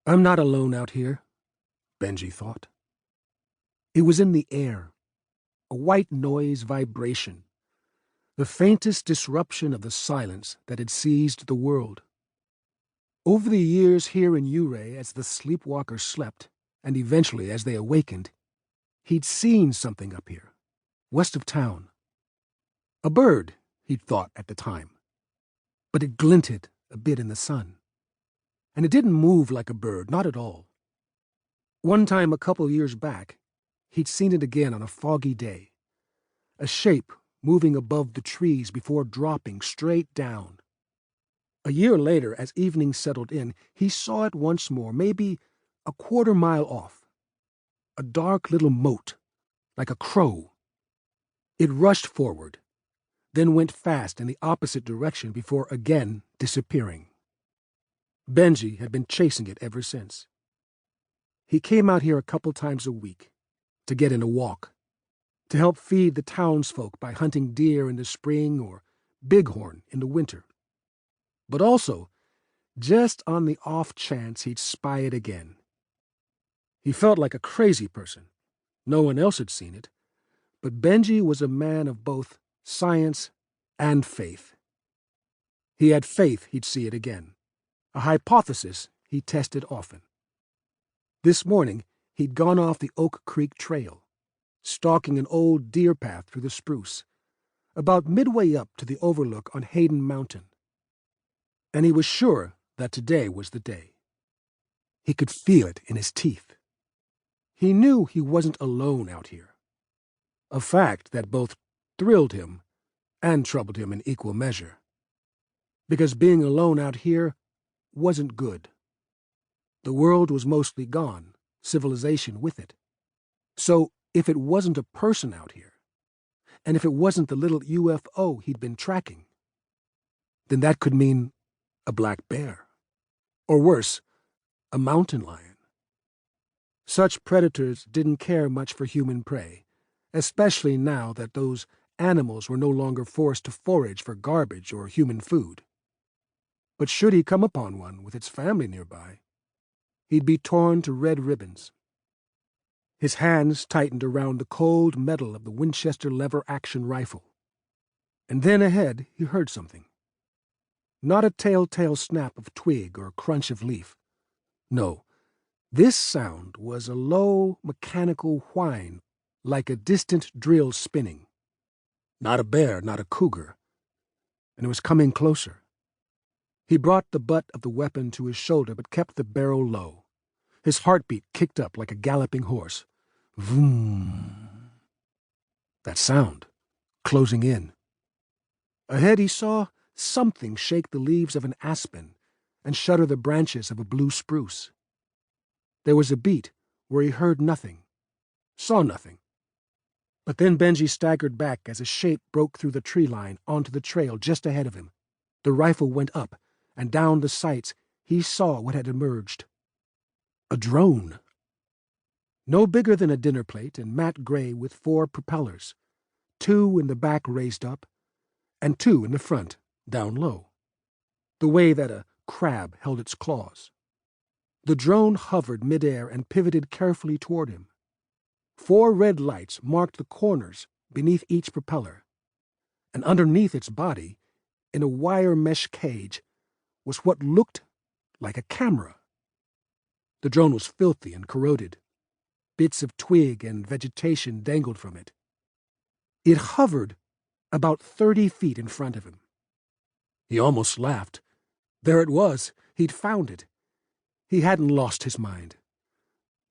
I'm not alone out here, Benji thought. It was in the air, a white noise vibration, the faintest disruption of the silence that had seized the world. Over the years here in Ouray, as the sleepwalkers slept, and eventually as they awakened, he'd seen something up here, west of town. A bird, he'd thought at the time, but it glinted a bit in the sun. And it didn't move like a bird, not at all. One time a couple years back, he'd seen it again on a foggy day, a shape moving above the trees before dropping straight down. A year later, as evening settled in, he saw it once more, maybe a quarter-mile off. A dark little mote, like a crow. It rushed forward, then went fast in the opposite direction before again disappearing. Benji had been chasing it ever since. He came out here a couple times a week, to get in a walk, to help feed the townsfolk by hunting deer in the spring or bighorn in the winter. But also, just on the off chance he'd spy it again. He felt like a crazy person. No one else had seen it, but Benji was a man of both science and faith. He had faith he'd see it again, a hypothesis he tested often. This morning, he'd gone off the Oak Creek Trail, stalking an old deer path through the spruce, about midway up to the overlook on Hayden Mountain. And he was sure that today was the day. He could feel it in his teeth. He knew he wasn't alone out here, a fact that both thrilled him and troubled him in equal measure, because being alone out here wasn't good. The world was mostly gone, civilization with it. So if it wasn't a person out here, and if it wasn't the little UFO he'd been tracking, then that could mean a black bear, or worse, a mountain lion. Such predators didn't care much for human prey, especially now that those animals were no longer forced to forage for garbage or human food. But should he come upon one with its family nearby, he'd be torn to red ribbons. His hands tightened around the cold metal of the Winchester lever-action rifle. And then ahead he heard something. Not a telltale snap of twig or crunch of leaf. No, this sound was a low, mechanical whine, like a distant drill spinning. Not a bear, not a cougar. And it was coming closer. He brought the butt of the weapon to his shoulder but kept the barrel low. His heartbeat kicked up like a galloping horse. Vroom. That sound, closing in. Ahead he saw something shake the leaves of an aspen and shudder the branches of a blue spruce. There was a beat where he heard nothing, saw nothing. But then Benji staggered back as a shape broke through the tree line onto the trail just ahead of him. The rifle went up, and down the sights he saw what had emerged. A drone. No bigger than a dinner plate and matte gray with 4 propellers, 2 in the back raised up, and 2 in the front, down low, the way that a crab held its claws. The drone hovered midair and pivoted carefully toward him. 4 red lights marked the corners beneath each propeller, and underneath its body, in a wire mesh cage, was what looked like a camera. The drone was filthy and corroded. Bits of twig and vegetation dangled from it. It hovered about 30 feet in front of him. He almost laughed. There it was. He'd found it. He hadn't lost his mind.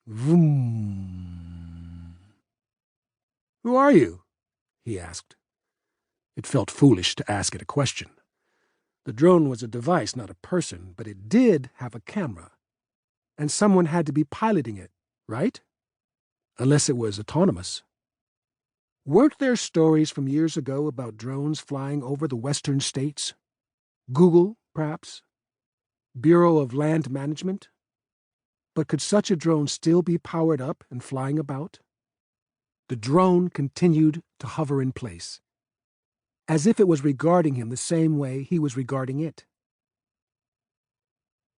Vroom. "Who are you?" he asked. It felt foolish to ask it a question. The drone was a device, not a person, but it did have a camera. And someone had to be piloting it, right? Unless it was autonomous. Weren't there stories from years ago about drones flying over the western states? Google, perhaps? Bureau of Land Management? But could such a drone still be powered up and flying about? The drone continued to hover in place, as if it was regarding him the same way he was regarding it.